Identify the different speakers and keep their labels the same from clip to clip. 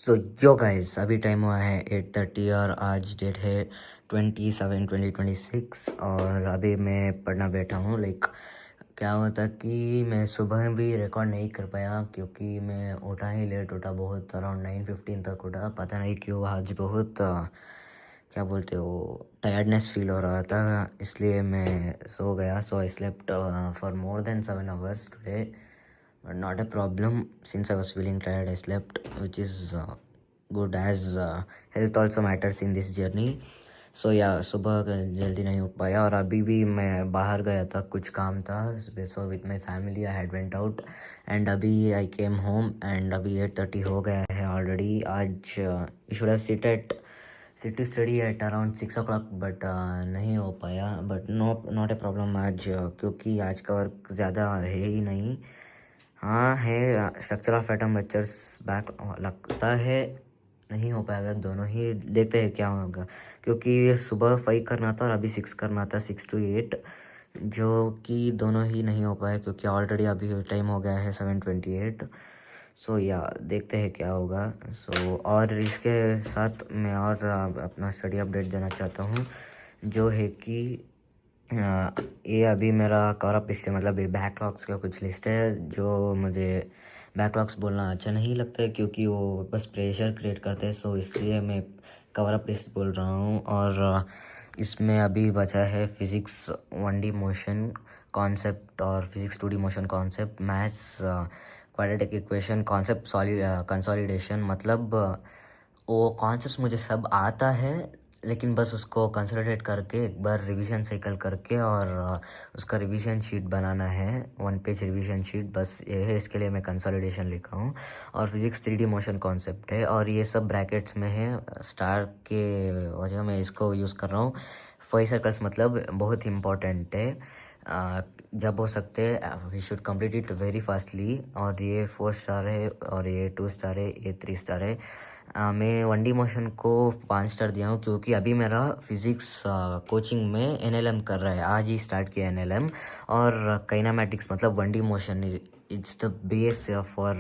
Speaker 1: सो जो गाइस अभी टाइम हुआ है 8:30 और आज डेट है 27/2026 और अभी मैं पढ़ना बैठा हूँ। क्या होता कि मैं सुबह भी रिकॉर्ड नहीं कर पाया क्योंकि मैं उठा ही लेट उठा, बहुत अराउंड 9:15 तक उठा। पता नहीं क्यों आज बहुत क्या बोलते हो टायर्डनेस फील हो रहा था, इसलिए मैं सो गया। So I slept for more than 7 hours today, but not a problem. Since I was feeling tired, I slept, which is good as health also matters in this journey. सो या सुबह जल्दी नहीं उठ पाया और अभी भी मैं बाहर गया था, कुछ काम था। So with my family I had went out and अभी आई केम होम एंड अभी 8:30 हो गया है ऑलरेडी। आज you should have sit to study at around 6 o'clock, but नहीं हो पाया। बट नॉट ए प्रॉब्लम आज, क्योंकि आज का वर्क ज़्यादा है ही नहीं। हाँ है, structure of atom lectures back लगता है नहीं हो पाएगा, दोनों ही देखते हैं क्या होगा। क्योंकि सुबह 5 करना था और अभी 6 करना था, 6 to 8, जो कि दोनों ही नहीं हो पाए क्योंकि ऑलरेडी अभी टाइम हो गया है 7:28। सो या देखते हैं क्या होगा। सो और इसके साथ मैं और अपना स्टडी अपडेट देना चाहता हूँ, जो है कि ये अभी मेरा कवर अप लिस्ट है, मतलब ये बैकलॉग्स का कुछ लिस्ट है। जो मुझे बैकलॉग्स बोलना अच्छा नहीं लगता है क्योंकि वो बस प्रेशर क्रिएट करते हैं, सो इसलिए मैं कवर अप लिस्ट बोल रहा हूँ। और इसमें अभी बचा है फिज़िक्स 1D मोशन कॉन्सेप्ट और physics 2D motion concept, maths quadratic equation concept consolidation. मतलब वो कॉन्सेप्ट्स मुझे सब आता है, लेकिन बस उसको कंसोलिडेट करके एक बार रिवीजन साइकिल करके और उसका रिवीजन शीट बनाना है, 1 पेज रिवीजन शीट। बस ये है, इसके लिए मैं कंसोलिडेशन लिखा हूँ। और फिज़िक्स 3D मोशन कॉन्सेप्ट है और ये सब ब्रैकेट्स में है, स्टार के वजह मैं इसको यूज़ कर रहा हूँ। 5 सर्कल्स मतलब बहुत इंपॉर्टेंट है, जब हो सकते we should complete it very fastly. और ये 4 स्टार है और ये 2 स्टार है, ये 3 स्टार है। मैं 1D मोशन को 5 स्टार दिया हूँ क्योंकि अभी मेरा फिज़िक्स कोचिंग में NLM कर रहा है, आज ही स्टार्ट किया NLM। और काइनामेटिक्स मतलब 1D motion it's the base for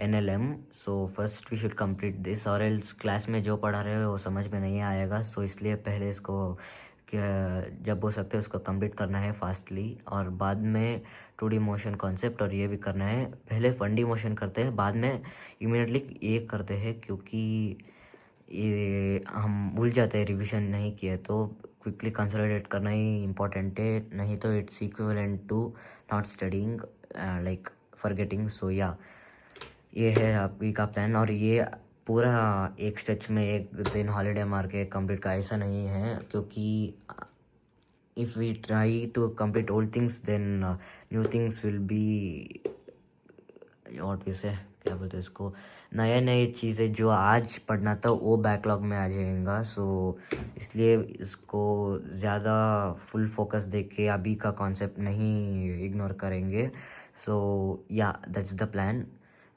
Speaker 1: NLM। So first we should complete this, और एल्स क्लास में जो पढ़ा रहे हो वो समझ में नहीं आएगा। सो इसलिए पहले इसको जब हो सकते है उसको कंप्लीट करना है फास्टली, और बाद में 2D मोशन कॉन्सेप्ट और ये भी करना है। पहले 1D मोशन करते हैं, बाद में इमीडिएटली ये करते हैं, क्योंकि ये हम भूल जाते हैं रिवीजन नहीं किए तो। क्विकली कंसोलिडेट करना ही इम्पोर्टेंट है, नहीं तो it's equivalent to not studying, like forgetting. So yeah ये है अभी का प्लान। और ये पूरा एक स्ट्रेच में एक दिन हॉलीडे मार के कंप्लीट का ऐसा नहीं है, क्योंकि if we try to complete old things then new things will be what we say, क्या बोलते हैं इसको, नए नए चीज़ें जो आज पढ़ना था वो बैकलॉग में आ जाएगा। सो इसलिए इसको ज़्यादा फुल फोकस दे के अभी का कॉन्सेप्ट नहीं इग्नोर करेंगे। सो या दैट्स द प्लान।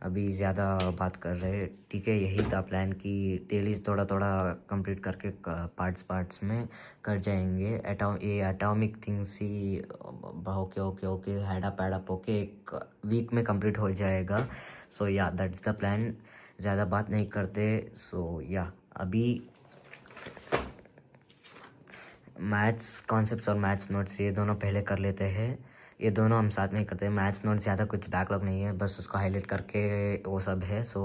Speaker 1: अभी ज़्यादा बात कर रहे हैं, ठीक है, यही था प्लान कि डेली थोड़ा थोड़ा कंप्लीट करके पार्ट्स में कर जाएंगे। ये एटॉमिक थिंग्स ही ओके ओके ओके हैडअप होके एक वीक में कंप्लीट हो जाएगा। सो या दैट्स द प्लान, ज़्यादा बात नहीं करते। सो या अभी मैथ्स कॉन्सेप्ट्स और मैथ्स नोट्स ये दोनों पहले कर लेते हैं, ये दोनों हम साथ में ही करते हैं। मैथ्स नोट ज़्यादा कुछ बैकलॉग नहीं है, बस उसको हाईलाइट करके वो सब है। सो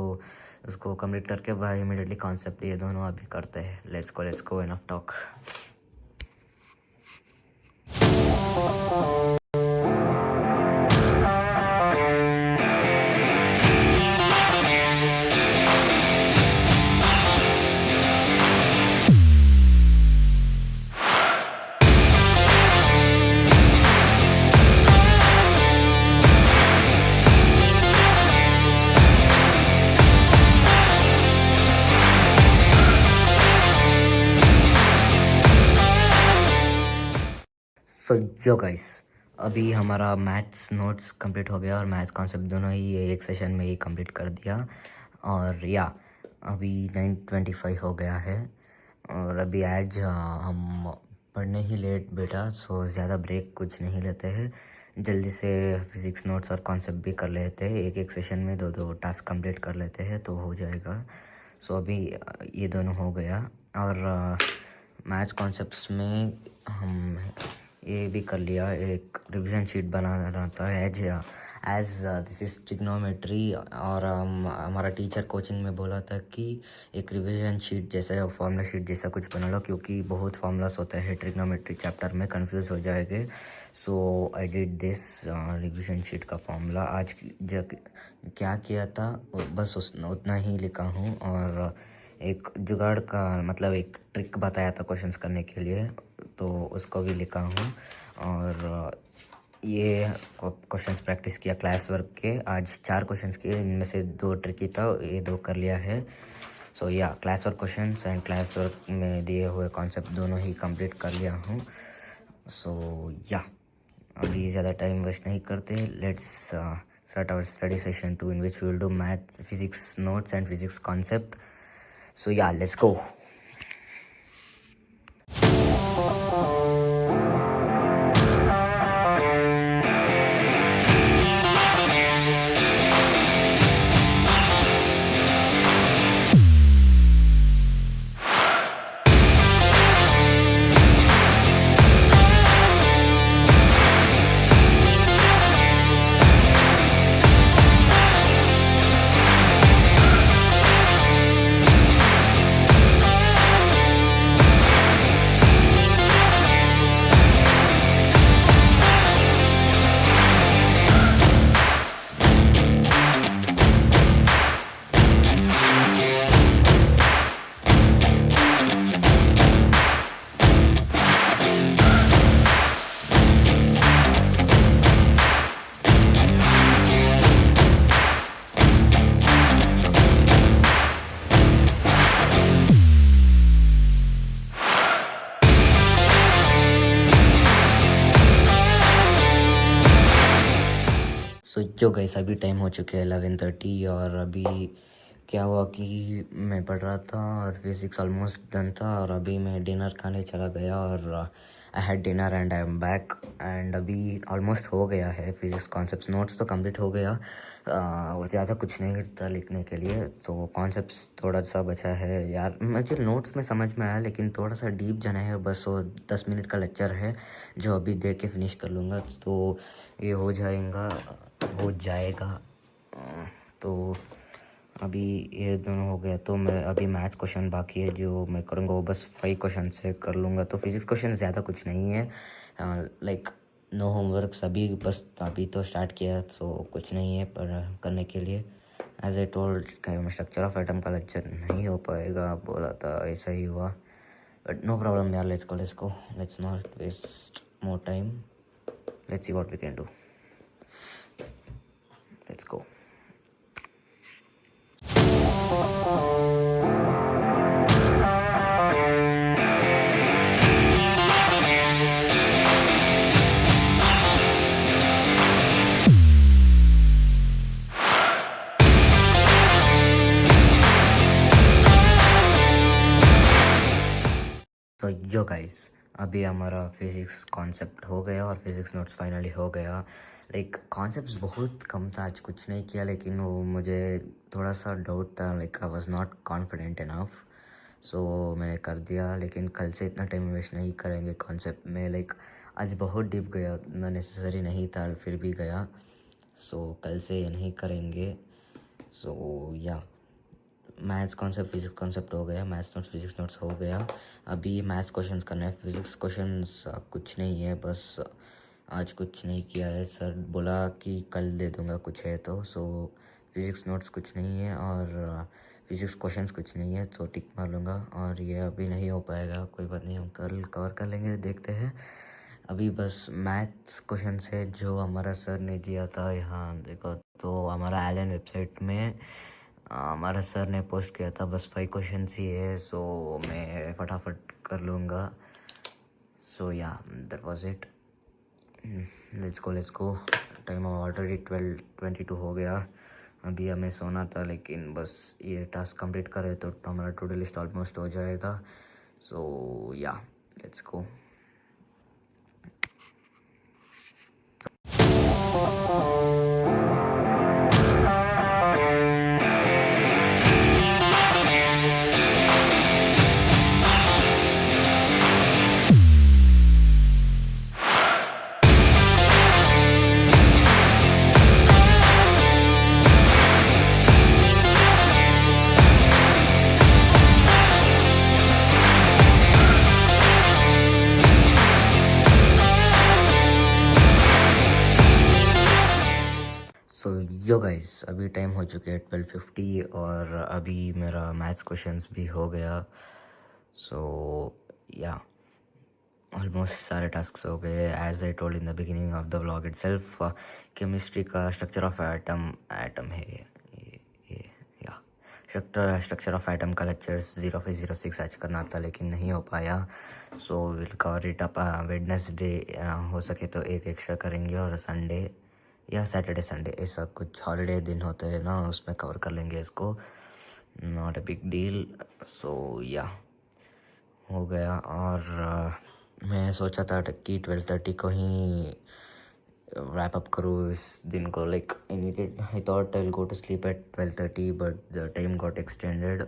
Speaker 1: उसको कंप्लीट करके भाई इमीडिएटली कॉन्सेप्ट ये दोनों अभी करते हैं। Let's go enough talk. So जो गाइस अभी हमारा मैथ्स नोट्स कंप्लीट हो गया और मैथ्स कॉन्सेप्ट दोनों ही एक सेशन में ही कंप्लीट कर दिया। और या अभी 9:25 हो गया है और अभी आज हम पढ़ने ही लेट बैठा, सो ज़्यादा ब्रेक कुछ नहीं लेते हैं, जल्दी से फिज़िक्स नोट्स और कॉन्सेप्ट भी कर लेते हैं, एक एक सेशन में दो दो टास्क कंप्लीट कर लेते हैं तो हो जाएगा। सो अभी ये दोनों हो गया। और मैथ्स कॉन्सेप्ट्स में हम ये भी कर लिया, एक रिवीजन शीट बनाना था एज दिस इज़ ट्रिग्नोमेट्री। और हमारा टीचर कोचिंग में बोला था कि एक रिवीजन शीट जैसा फार्मूला शीट जैसा कुछ बना लो, क्योंकि बहुत फार्मूलास होते हैं ट्रिग्नोमेट्री चैप्टर में, कंफ्यूज हो जाएंगे। So I did this revision sheet का फार्मूला। आज क्या किया था बस उतना ही लिखा हूँ। और एक जुगाड़ का मतलब एक ट्रिक बताया था क्वेश्चंस करने के लिए, तो उसको भी लिखा हूँ। और ये क्वेश्चंस प्रैक्टिस किया क्लास वर्क के। आज 4 क्वेश्चंस किए, इनमें से 2 ट्रिकी था, ये 2 कर लिया है। सो या class work questions and class work में दिए हुए कॉन्सेप्ट दोनों ही कंप्लीट कर लिया हूँ। सो या अभी ज़्यादा टाइम वेस्ट नहीं करते, let's start our study session 2 in which we will do maths, physics notes and physics concept. So yeah, let's go. सो जो गाइस अभी टाइम हो चुके हैं 11:30। और अभी क्या हुआ कि मैं पढ़ रहा था और फिज़िक्स ऑलमोस्ट डन था, और अभी मैं डिनर खाने चला गया और I had dinner and I am back. And अभी ऑलमोस्ट हो गया है फिज़िक्स कॉन्सेप्ट्स, नोट्स तो कंप्लीट हो गया। ज़्यादा कुछ नहीं था लिखने के लिए, तो कॉन्सेप्ट्स थोड़ा सा बचा है यार। मुझे नोट्स में समझ में आया, लेकिन थोड़ा सा डीप जाना है। बस वो 10 मिनट का लेक्चर है जो अभी देख के फिनिश कर लूँगा, तो ये हो जाएगा। तो अभी ये दोनों हो गया, तो मैं अभी मैथ्स क्वेश्चन बाकी है जो मैं करूँगा, वो बस 5 क्वेश्चन से कर लूँगा। तो फिज़िक्स क्वेश्चन ज़्यादा कुछ नहीं है, लाइक नो होमवर्क। अभी बस अभी तो स्टार्ट किया, तो कुछ नहीं है पर करने के लिए। As I told structure of atom का लेक्चर नहीं हो पाएगा बोला था, ऐसा ही हुआ। बट नो प्रॉब्लम यार, let's go, let's not waste more time, let's see what we can do. Let's go. तो जो गाइस अभी हमारा फिज़िक्स कॉन्सेप्ट हो गया और फिज़िक्स नोट्स फाइनली हो गया। लाइक कॉन्सेप्ट्स बहुत कम था, आज कुछ नहीं किया, लेकिन वो मुझे थोड़ा सा डाउट था, like I was not confident enough, so मैंने कर दिया। लेकिन कल से इतना टाइम वेस्ट नहीं करेंगे कॉन्सेप्ट में, लाइक आज बहुत डीप गया, उतना नेसेसरी नहीं था, फिर भी गया। सो कल से ये नहीं करेंगे। सो या मैथ्स कॉन्सेप्ट फिज़िक्स कॉन्सेप्ट हो गया, मैथ्स नोट्स फिज़िक्स नोट्स हो गया। अभी मैथ्स क्वेश्चंस करना है, फिज़िक्स क्वेश्चंस कुछ नहीं है, बस आज कुछ नहीं किया है। सर बोला कि कल दे दूंगा कुछ है तो। सो फिज़िक्स नोट्स कुछ नहीं है और फिज़िक्स क्वेश्चंस कुछ नहीं है, तो टिक मार लूँगा। और ये अभी नहीं हो पाएगा, कोई बात नहीं, हम कल कवर कर लेंगे, देखते हैं। अभी बस मैथ्स क्वेश्चन है जो हमारा सर ने दिया था, यहाँ देखो, तो हमारा एलन वेबसाइट में हमारा सर ने पोस्ट किया था, बस 5 क्वेश्चन ही है, सो मैं फटाफट कर लूँगा। सो या that was it, let's go. Time already 12:22 हो गया। अभी हमें सोना था, लेकिन बस ये टास्क कंप्लीट करे तो हमारा टू डू लिस्ट ऑलमोस्ट हो जाएगा। सो या let's go. So yo guys, अभी टाइम हो चुके हैं 12:50 और अभी मेरा मैथ्स क्वेश्चंस भी हो गया. सो या ऑलमोस्ट सारे टास्क हो गए. As I told in the beginning of the vlog itself, chemistry का स्ट्रक्चर ऑफ एटम है ये या स्ट्रक्चर ऑफ एटम का लेक्चर्स 0506 आज करना था लेकिन नहीं हो पाया. So will cover it up Wednesday. हो सके तो एक एक्स्ट्रा करेंगे और संडे या सैटरडे संडे ऐसा कुछ हॉलीडे दिन होते हैं ना, उसमें कवर कर लेंगे इसको. Not a big deal. So yeah हो गया. और मैं सोचा था कि 12:30 को ही रैप अप करूँ इस दिन को. Like I thought I will go to sleep at 12:30 but the time got extended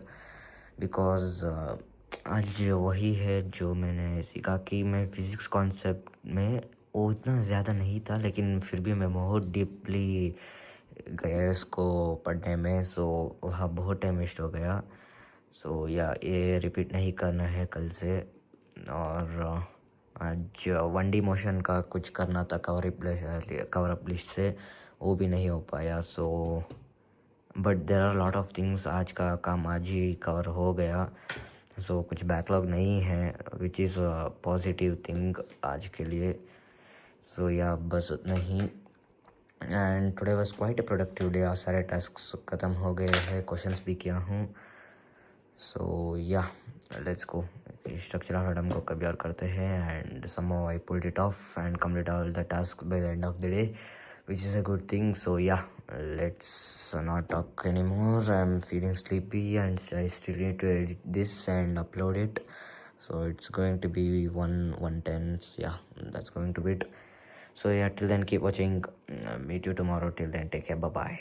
Speaker 1: because आज वही है जो मैंने सीखा कि मैं फिज़िक्स कॉन्सेप्ट में वो इतना ज़्यादा नहीं था लेकिन फिर भी मैं बहुत डीपली गया इसको पढ़ने में. सो वहाँ बहुत टाइम वेस्ट हो गया. सो या ये रिपीट नहीं करना है कल से. और आज 1D मोशन का कुछ करना था कवर अप लिस्ट से, वो भी नहीं हो पाया. So but there are lot of things. आज का काम आज ही कवर हो गया. सो कुछ बैकलॉग नहीं है विच इज़ पॉजिटिव थिंग आज के लिए. सो या बस उतना ही. And today was quite a productive day. सारे टास्क ख़त्म हो गए हैं, क्वेश्चंस भी किया हूँ. सो या let's go. Structure of atom को कभी और करते हैं. And somehow I pulled it off and completed all the tasks by the end of the day, which is a good thing. So yeah, let's not talk anymore. I'm feeling sleepy and I still need to edit this and upload it. So it's going to be 1:10. So yeah, that's going to be it. So yeah, till then keep watching. Meet you tomorrow. Till then, take care. Bye bye.